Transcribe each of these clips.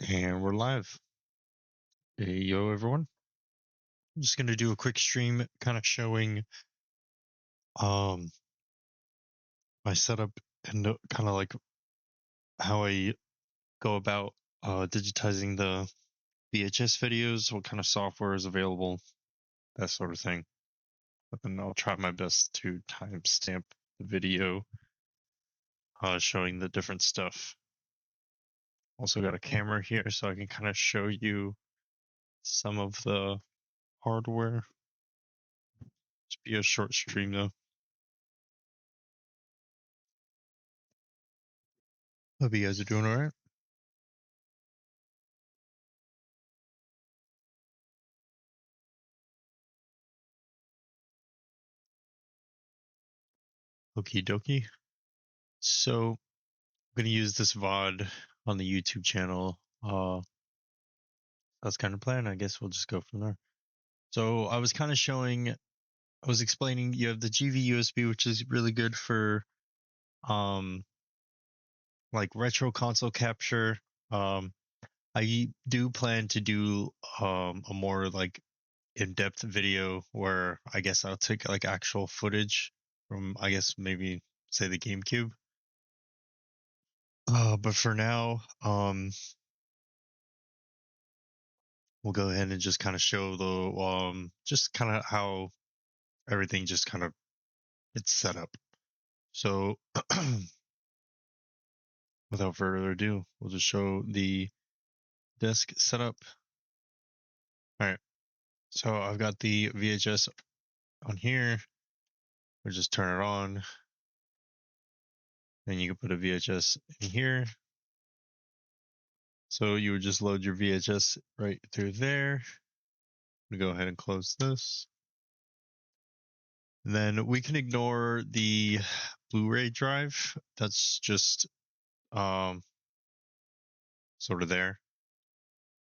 And we're live. Hey, yo, everyone. I'm just going to do a quick stream kind of showing my setup and kind of like how I go about digitizing the VHS videos, what kind of software is available, that sort of thing. But then I'll try my best to timestamp the video showing the different stuff. Also got a camera here so I can kind of show you some of the hardware. Just be a short stream though. Hope you guys are doing all right. Okie dokie. So I'm going to use this VOD on the YouTube channel. That's kind of plan. I guess we'll just go from there. So I was kind of showing, I was explaining you have the GV USB, which is really good for like retro console capture. I do plan to do a more like in-depth video where I guess I'll take like actual footage from, I guess maybe say the GameCube. But for now, we'll go ahead and just kind of show the just kind of how everything just kind of it's set up. So without further ado, we'll just show the desk setup. All right. So I've got the VHS on here. We'll just turn it on. Then you can put a VHS in here. So you would just load your VHS right through there. I'm gonna go ahead and close this. And then we can ignore the Blu-ray drive. That's just sort of there.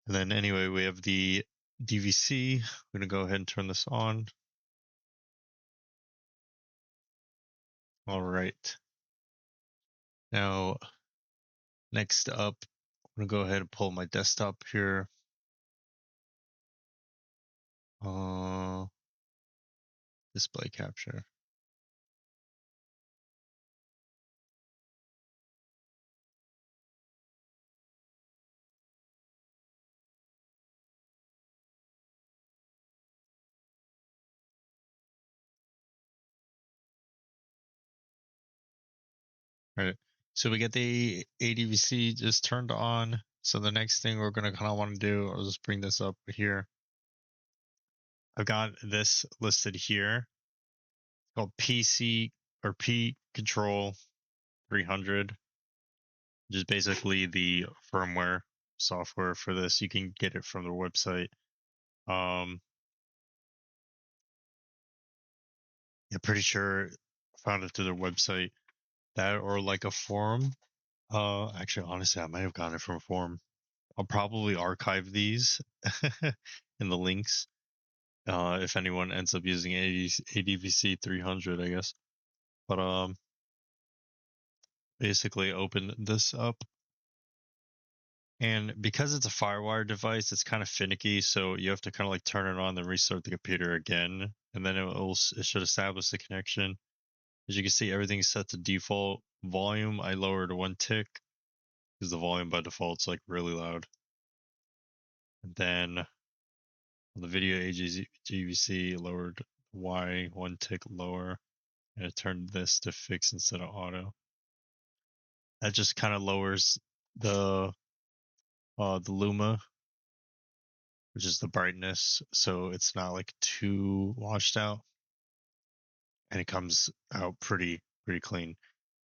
And then anyway, we have the DVC. I'm going to go ahead and turn this on. All right. Now, next up, I'm going to go ahead and pull my desktop here. Display capture. All right. So we get the ADVC just turned on. So the next thing we're going to kind of want to do, I'll just bring this up here. I've got this listed here. It's called PC or P Control 300, which is basically the firmware software for this. You can get it from their website. I'm pretty sure I found it through their website. That or like a forum. Actually, honestly, I might have gotten it from a forum. I'll probably archive these in the links. If anyone ends up using ADVC-300, I guess. But basically open this up. And because it's a Firewire device, it's kind of finicky. So you have to kind of like turn it on, then restart the computer again. And then it should establish the connection. As you can see, everything's set to default volume. I lowered one tick because the volume by default is like really loud. And then on the video ADVC lowered Y one tick lower, and it turned this to fix instead of auto. That just kind of lowers the luma, which is the brightness, so it's not like too washed out, and it comes out pretty clean.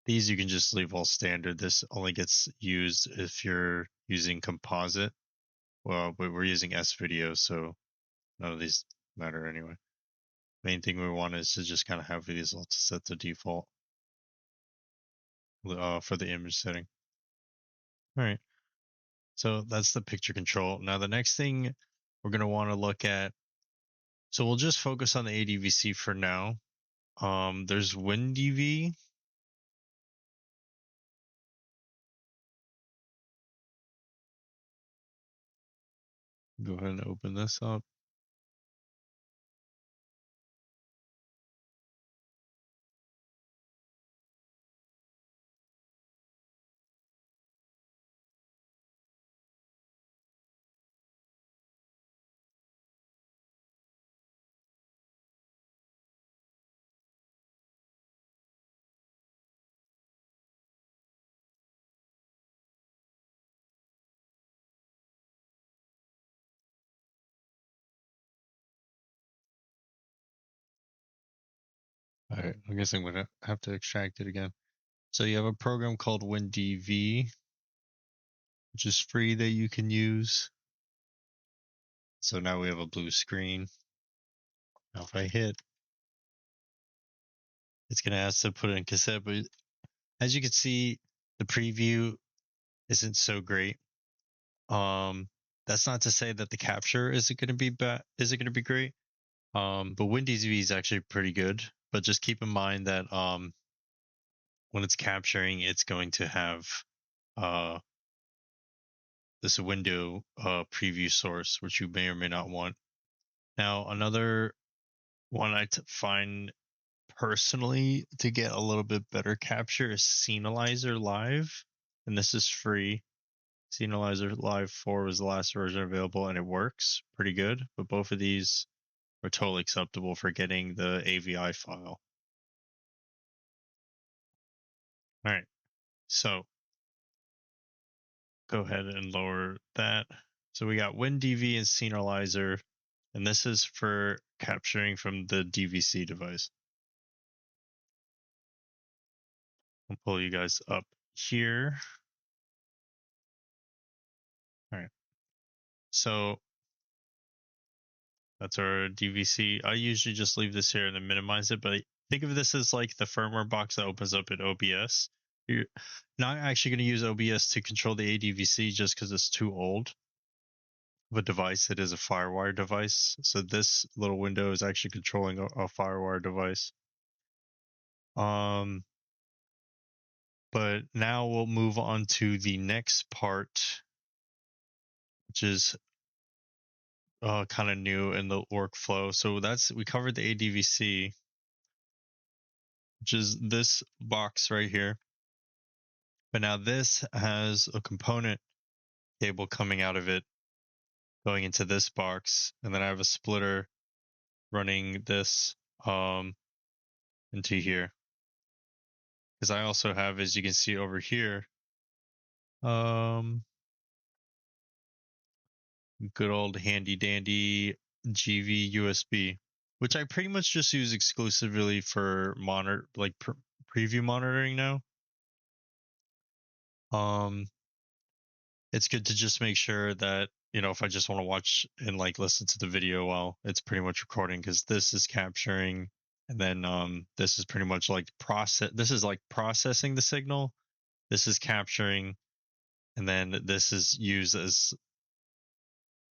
These you can just leave all standard. This only gets used if you're using composite. Well, but we're using S video, so none of these matter anyway. Main thing we want is to just kind of have these all set to default for the image setting. All right. So that's the picture control. Now the next thing we're going to want to look at, so we'll just focus on the ADVC for now. There's WinDV. Go ahead and open this up. All right, I guess I'm gonna have to extract it again. So you have a program called WinDV, which is free that you can use. So now we have a blue screen. Now if I hit, it's gonna ask to put it in cassette, but as you can see, the preview isn't so great. That's not to say that the capture isn't gonna be great. But WinDV is actually pretty good. But just keep in mind that when it's capturing, it's going to have this window preview source, which you may or may not want. Now, another one I find personally to get a little bit better capture is Scenalyzer Live, and this is free. Scenalyzer Live 4 was the last version available, and it works pretty good. But both of these are totally acceptable for getting the AVI file. All right, so go ahead and lower that. So we got WinDV and Scenalyzer, and this is for capturing from the DVC device. I'll pull you guys up here. All right. So that's our DVC. I usually just leave this here and then minimize it, but think of this as like the firmware box that opens up in OBS. You're not actually going to use OBS to control the ADVC just because it's too old of a device. It is a Firewire device. So this little window is actually controlling a Firewire device. But now we'll move on to the next part, which is kind of new in the workflow. So we covered the ADVC, which is this box right here. But now this has a component cable coming out of it, going into this box, and then I have a splitter running this into here. Because I also have, as you can see over here, good old handy dandy GV USB, which I pretty much just use exclusively for preview monitoring now. It's good to just make sure that, if I just want to watch and like listen to the video while it's pretty much recording, because this is capturing, and then this is pretty much like processing the signal. This is capturing, and then this is used as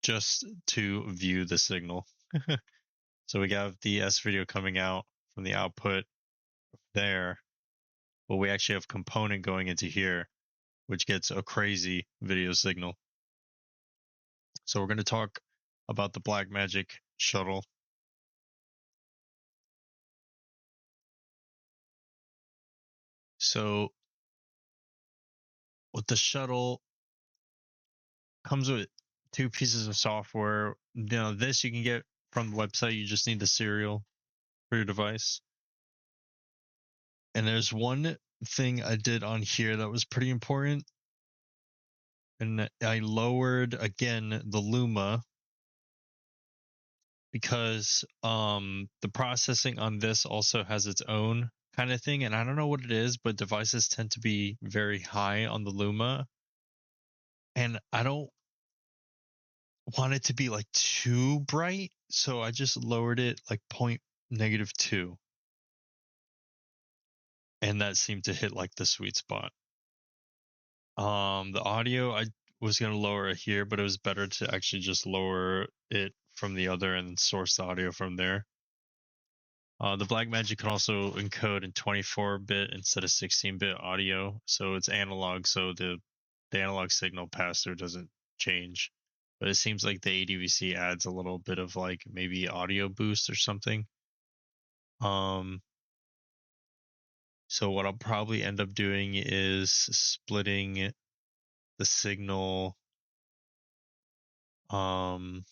just to view the signal. So we have the S video coming out from the output there, but we actually have a component going into here, which gets a crazy video signal. So we're going to talk about the Blackmagic Shuttle. So with the Shuttle, comes with 2 pieces of software. This you can get from the website. You just need the serial for your device. And there's one thing I did on here that was pretty important. And I lowered, again, the Luma, because the processing on this also has its own kind of thing. And I don't know what it is, but devices tend to be very high on the Luma. And I don't want it to be like too bright. So I just lowered it like -2. And that seemed to hit like the sweet spot. The audio, I was going to lower it here, but it was better to actually just lower it from the other and source the audio from there. The Blackmagic can also encode in 24-bit instead of 16-bit audio, so it's analog, so the analog signal pass-through doesn't change. but it seems like the ADVC adds a little bit of like maybe audio boost or something. So what I'll probably end up doing is splitting the signal when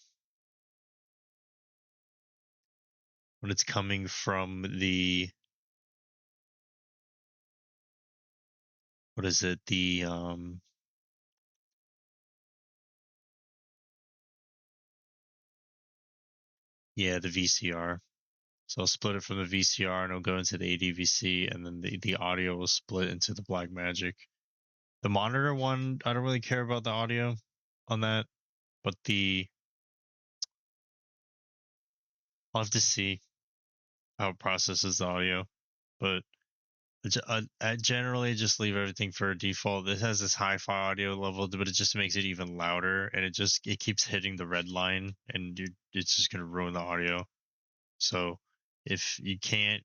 it's coming from the the VCR. So I'll split it from the VCR and it'll go into the ADVC, and then the audio will split into the Blackmagic. The monitor one, I don't really care about the audio on that, but I'll have to see how it processes the audio. But I generally just leave everything for default. This has this hi-fi audio level, but it just makes it even louder, and it keeps hitting the red line, and it's just gonna ruin the audio. So if you can't,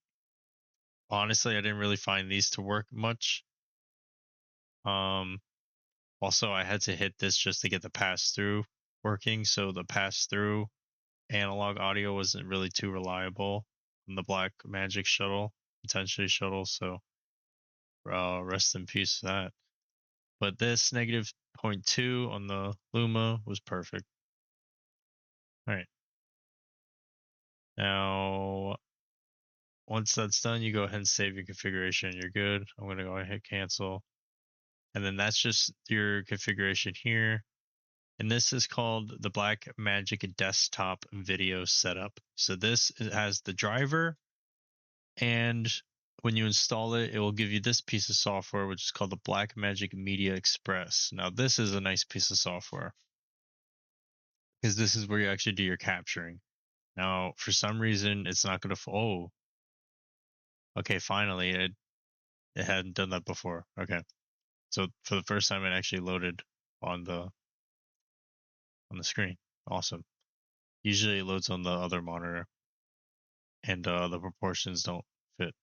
honestly, I didn't really find these to work much. Also, I had to hit this just to get the pass-through working. So the pass-through analog audio wasn't really too reliable on the Blackmagic Shuttle, potentially Shuttle. So rest in peace for that. But this negative 0.2 on the Luma was perfect. All right. Now, once that's done, you go ahead and save your configuration. You're good. I'm going to go ahead and hit cancel. And then that's just your configuration here. And this is called the Blackmagic Desktop Video Setup. So this has the driver, and when you install it, it will give you this piece of software, which is called the Blackmagic Media Express. Now, this is a nice piece of software because this is where you actually do your capturing. Now, for some reason, it's not going to. Oh, okay. Finally, it hadn't done that before. Okay, so for the first time, it actually loaded on the screen. Awesome. Usually, it loads on the other monitor, and the proportions don't fit.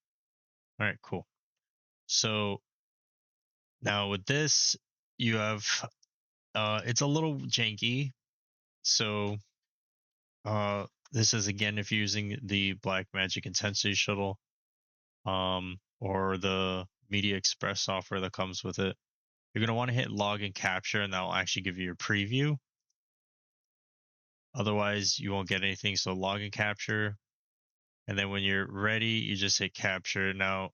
All right, cool. So now with this, you have it's a little janky. So this is again if you're using the Blackmagic Intensity Shuttle, or the Media Express software that comes with it. You're going to want to hit log and capture, and that will actually give you your preview. Otherwise, you won't get anything. So log and capture, and then when you're ready, you just hit capture. Now,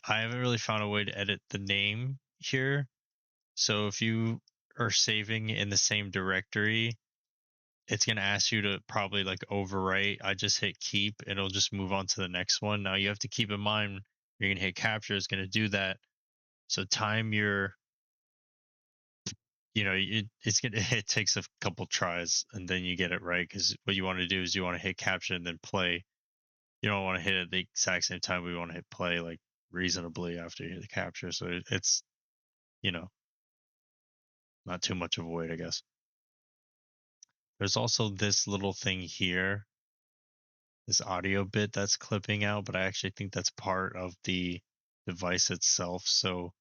I haven't really found a way to edit the name here. So if you are saving in the same directory, it's going to ask you to probably like overwrite. I just hit keep, and it'll just move on to the next one. Now you have to keep in mind, you're going to hit capture, it's going to do that. So time your, it takes a couple tries and then you get it right. Because what you want to do is you want to hit capture and then play. You don't want to hit it at the exact same time. We want to hit play like reasonably after you hit the capture. So it's, not too much of a wait, I guess. There's also this little thing here, this audio bit that's clipping out, but I actually think that's part of the device itself. So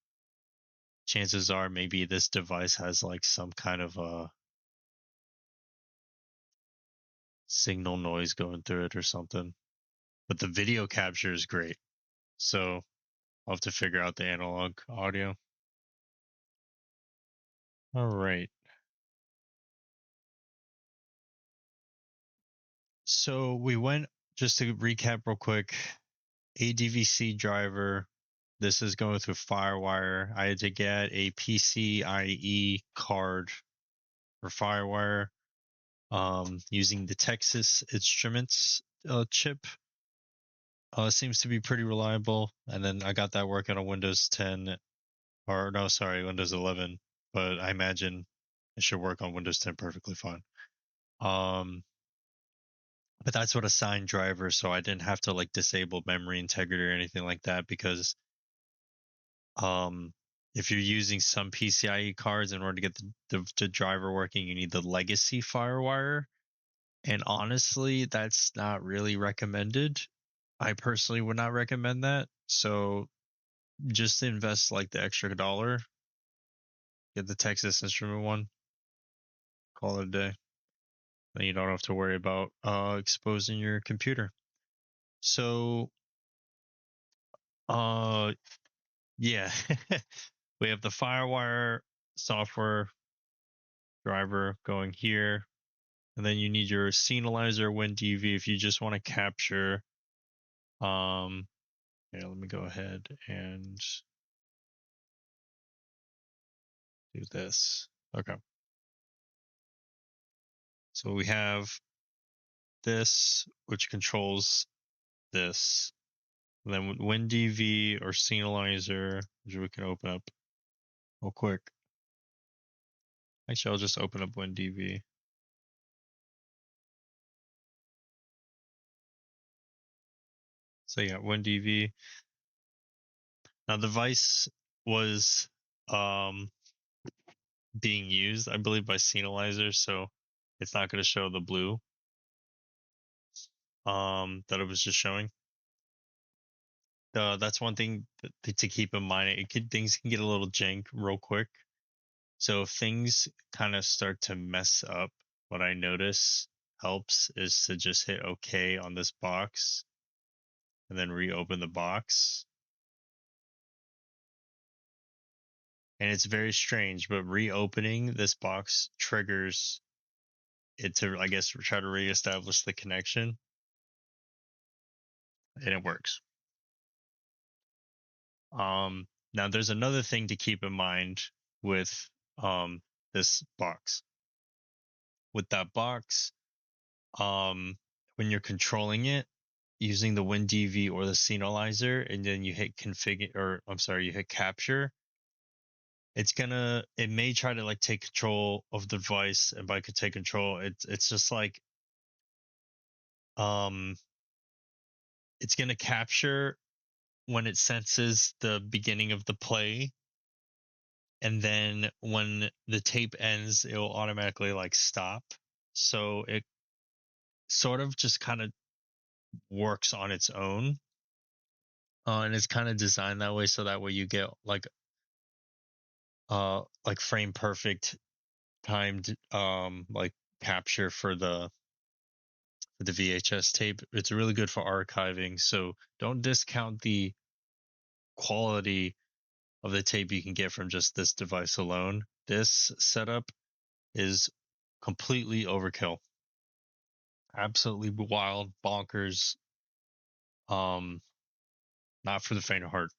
chances are maybe this device has like some kind of a signal noise going through it or something. But the video capture is great. So I'll have to figure out the analog audio. All right. So we went, just to recap real quick, ADVC driver. This is going through Firewire. I had to get a PCIe card for Firewire using the Texas Instruments chip. Seems to be pretty reliable. And then I got that working on Windows 10, or no, sorry, Windows 11. But I imagine it should work on Windows 10 perfectly fine. But that's what assigned driver, so I didn't have to like disable memory integrity or anything like that, because if you're using some PCIe cards, in order to get the driver working, you need the legacy Firewire. And honestly, that's not really recommended. I personally would not recommend that. So just invest like the extra $1, get the Texas Instrument one. call it a day. Then you don't have to worry about exposing your computer. So, yeah, we have the Firewire software driver going here, and then you need your Scenalyzer WinDV if you just want to capture. Yeah, let me go ahead and do this. Okay. So we have this, which controls this. And then WinDV or Scenalyzer, which we can open up real quick. Actually, I'll just open up WinDV. So yeah, WinDV. Now the device was being used, I believe, by Scenalyzer, so it's not going to show the blue that it was just showing. That's one thing to keep in mind. Things can get a little jank real quick. So if things kind of start to mess up, what I notice helps is to just hit OK on this box and then reopen the box. And it's very strange, but reopening this box triggers it to, I guess, try to reestablish the connection. And it works. Now there's another thing to keep in mind with this box. With that box, when you're controlling it using the WinDV or the Scenalyzer, and then you hit configure, or I'm sorry, you hit capture, it may try to like take control of the device, and by take control, it's just like it's gonna capture when it senses the beginning of the play, and then when the tape ends, it will automatically like stop. So it sort of just kind of works on its own, and it's kind of designed that way so that way you get like frame perfect timed like capture for the VHS tape. It's really good for archiving, so don't discount the quality of the tape you can get from just this device alone. This setup is completely overkill. Absolutely wild, bonkers. Not for the faint of heart.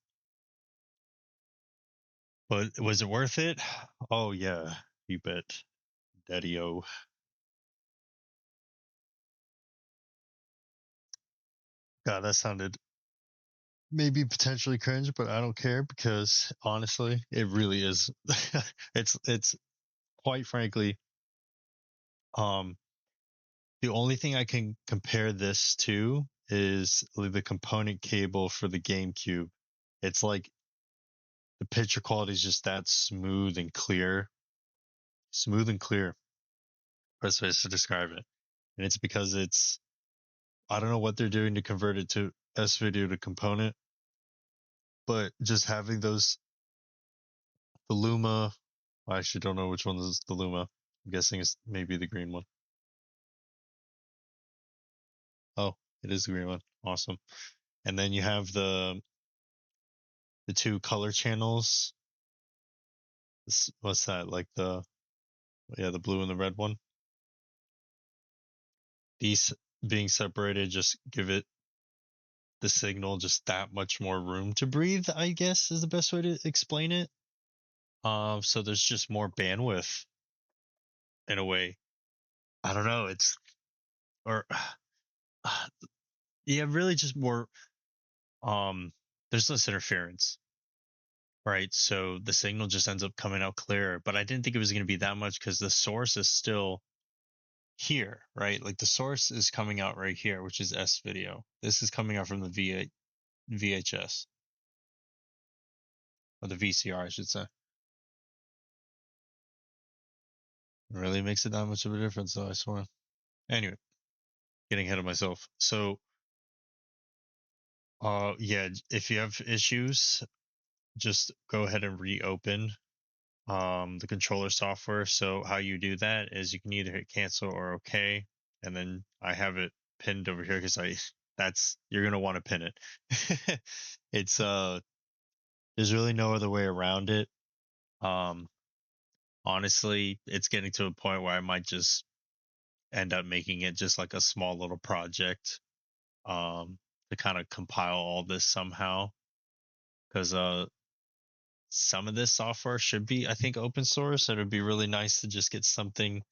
But was it worth it? Oh yeah, you bet. Daddy-o. God, that sounded maybe potentially cringe, but I don't care because honestly, it really is. It's quite frankly, the only thing I can compare this to is the component cable for the GameCube. It's like the picture quality is just that smooth and clear. Smooth and clear. Best way to describe it. And it's because I don't know what they're doing to convert it to S-video to component, but just having the Luma, I actually don't know which one is the Luma. I'm guessing it's maybe the green one. Oh, it is the green one. Awesome. And then you have the two color channels. What's that? Like the blue and the red one. These being separated just give it the signal just that much more room to breathe, I guess is the best way to explain it. So there's just more bandwidth in a way. I don't know. Yeah, really just more, there's less interference, right? So the signal just ends up coming out clearer, but I didn't think it was going to be that much because the source is still here, right? Like the source is coming out right here, which is S video. This is coming out from the VHS or the VCR, I should say. It really makes it that much of a difference, though, I swear. Anyway, getting ahead of myself. So, yeah, if you have issues, just go ahead and reopen the controller software. So how you do that is you can either hit cancel or okay, and then I have it pinned over here because you're gonna want to pin it. It's there's really no other way around it. Um, Honestly, it's getting to a point where I might just end up making it just like a small little project to kind of compile all this somehow, because some of this software should be, I think, open source. And it would be really nice to just get something,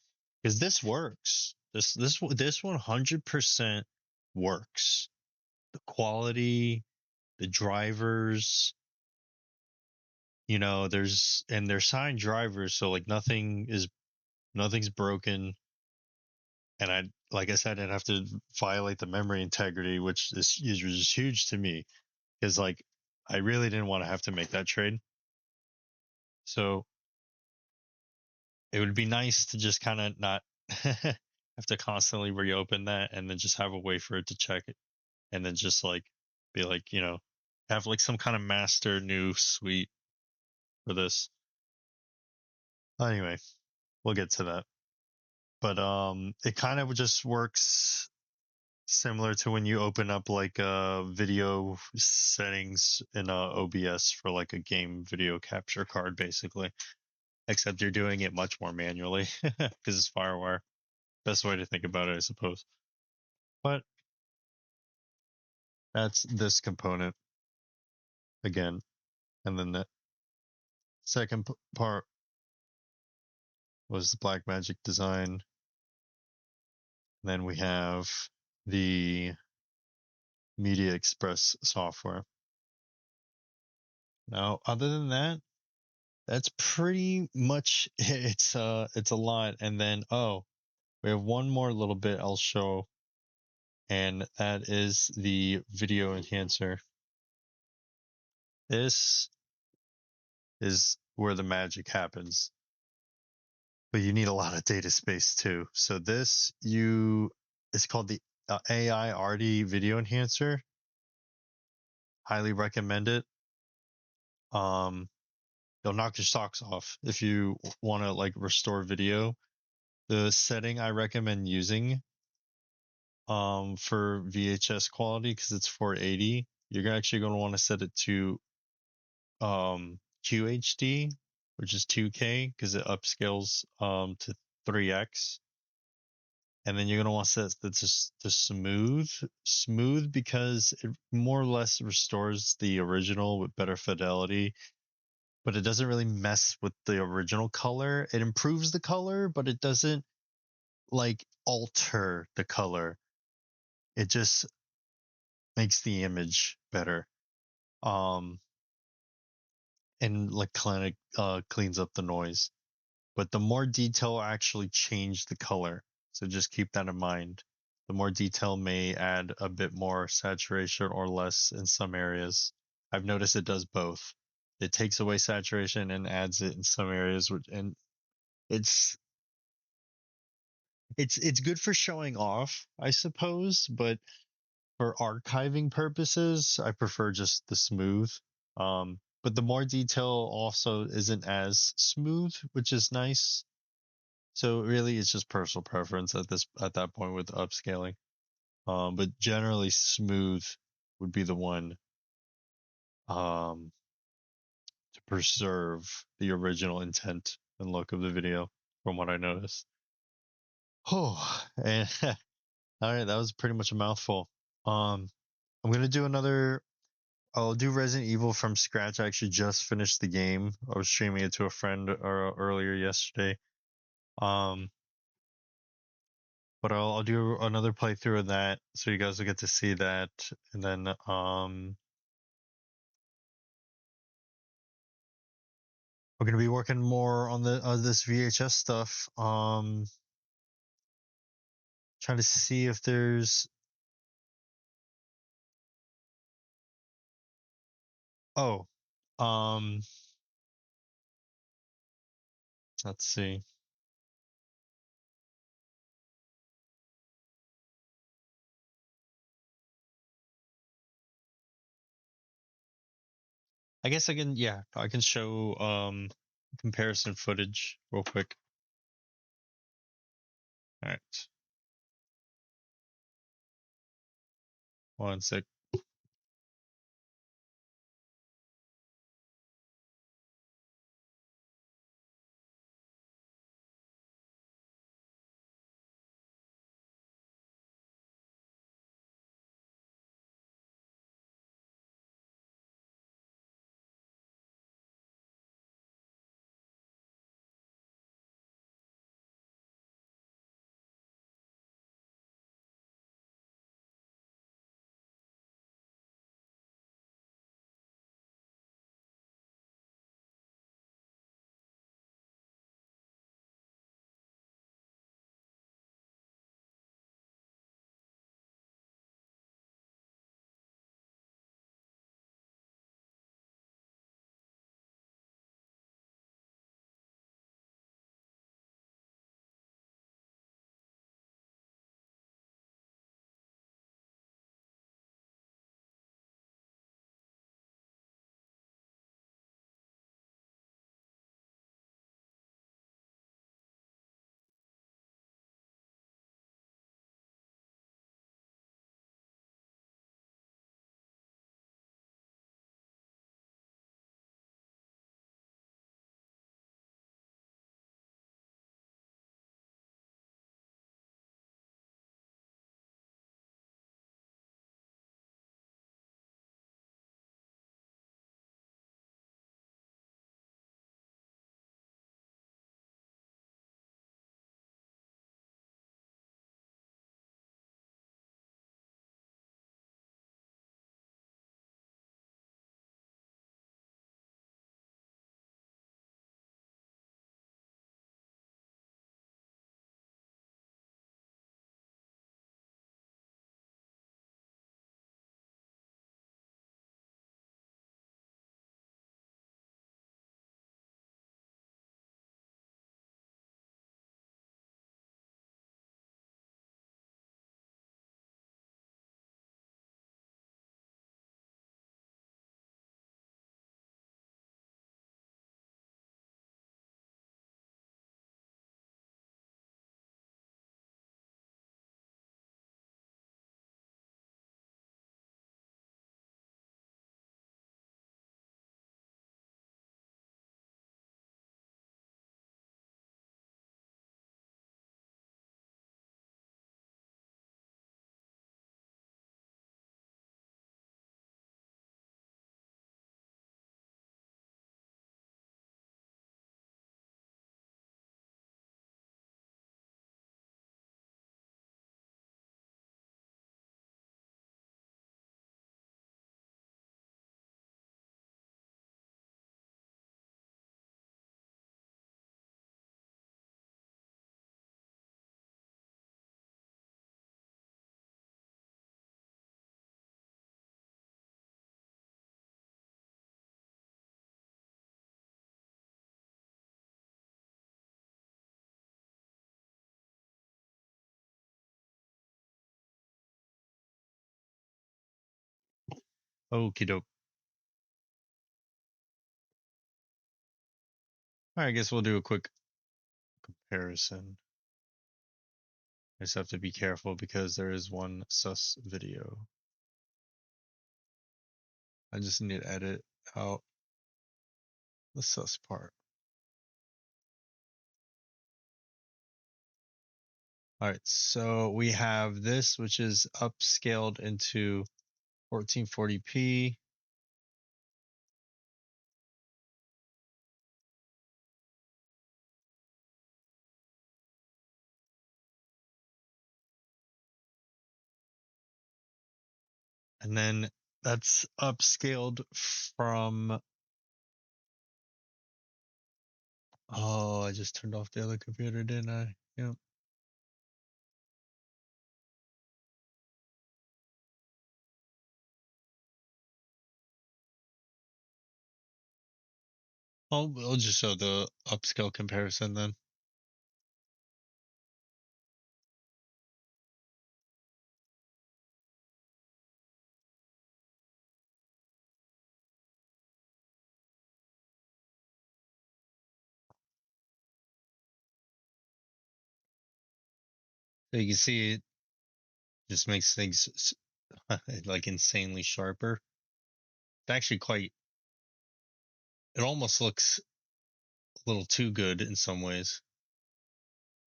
because this works. This 100% works. The quality, the drivers, they're signed drivers, so like nothing's broken. And like I said, I'd have to violate the memory integrity, which is huge to me, because like I really didn't want to have to make that trade. So it would be nice to just kind of not have to constantly reopen that, and then just have a way for it to check it, and then just like be like, have like some kind of master new suite for this. Anyway, we'll get to that. But it kind of just works similar to when you open up like video settings in OBS for like a game video capture card, basically, except you're doing it much more manually because it's Firewire. Best way to think about it, I suppose. But that's this component again. And then the second part was the Blackmagic design. And then we have the Media Express software. Now, other than that, that's pretty much it's a lot. And then we have one more little bit I'll show, and that is the video enhancer. This is where the magic happens, but you need a lot of data space too. So it's called the AI-RD video enhancer. Highly recommend it. It'll knock your socks off if you want to like restore video. The setting I recommend using for VHS quality, because it's 480, you're actually going to want to set it to QHD, which is 2K, because it upscales to 3x. And then you're going to want to set this to smooth, because it more or less restores the original with better fidelity, but it doesn't really mess with the original color. It improves the color, but it doesn't like alter the color. It just makes the image better. And like kind of cleans up the noise. But the more detail actually change the color. So just keep that in mind. The more detail may add a bit more saturation or less in some areas. I've noticed it does both. It takes away saturation and adds it in some areas, and it's good for showing off, I suppose, but for archiving purposes, I prefer just the smooth. But the more detail also isn't as smooth, which is nice. So really, it's just personal preference at that point with upscaling. But generally, smooth would be the one to preserve the original intent and look of the video, from what I noticed. Oh, and all right, that was pretty much a mouthful. I'm gonna do another. I'll do Resident Evil from scratch. I actually just finished the game. I was streaming it to a friend earlier yesterday. Um, but I'll do another playthrough of that, so you guys will get to see that. And then we're gonna be working more on this VHS stuff. Trying to see if there's oh um let's see. I guess I can show comparison footage real quick. All right. 1 sec. Okie doke. All right, I guess we'll do a quick comparison. I just have to be careful because there is one sus video. I just need to edit out the sus part. All right, so we have this, which is upscaled into 1440p. And then that's upscaled from, oh, I just turned off the other computer, didn't I? Yep. I'll just show the upscale comparison then. So you can see it just makes things like insanely sharper. It's actually quite, it almost looks a little too good in some ways.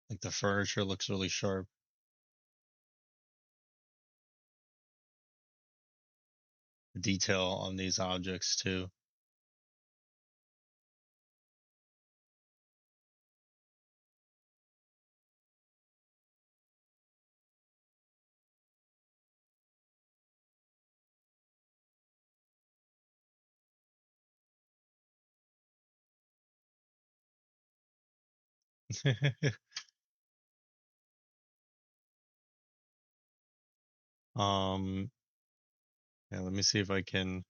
Like the furniture looks really sharp. The detail on these objects too. um, yeah, let me see if I can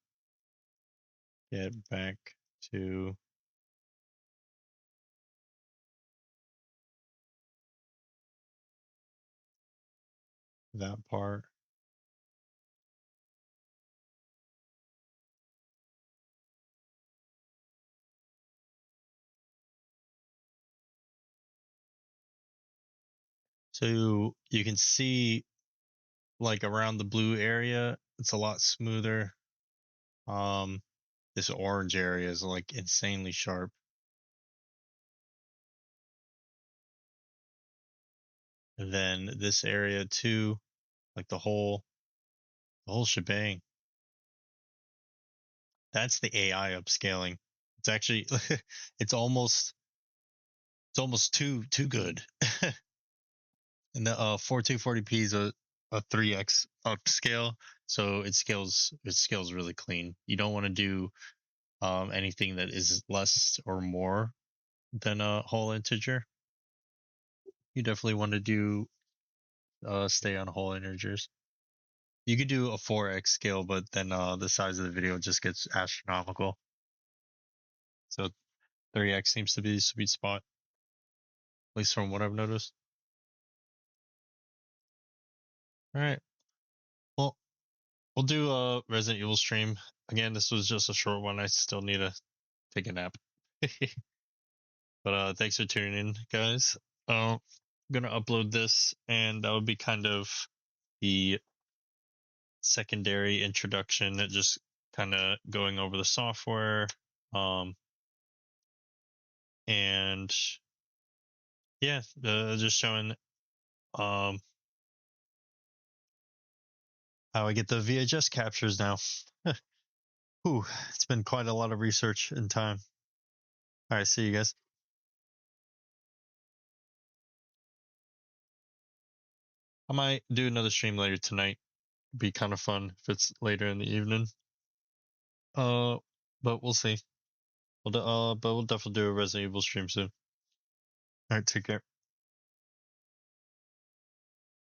get back to that part. So you can see like around the blue area, it's a lot smoother. This orange area is like insanely sharp. And then this area too, like the whole shebang. That's the AI upscaling. It's actually it's almost too good. And the 4240p is a 3x upscale, so it scales really clean. You don't want to do anything that is less or more than a whole integer. You definitely want to do stay on whole integers. You could do a 4x scale, but then the size of the video just gets astronomical. So 3x seems to be the sweet spot, at least from what I've noticed. All right. Well, we'll do a Resident Evil stream. Again, this was just a short one. I still need to take a nap. But thanks for tuning in, guys. I'm gonna upload this, and that would be kind of the secondary introduction, that just kind of going over the software, and yeah, just showing um, how I get the VHS captures now. Whew, it's been quite a lot of research and time. All right, see you guys. I might do another stream later tonight. Be kind of fun if it's later in the evening. Uh, but we'll see. But we'll definitely do a Resident Evil stream soon. All right, take care.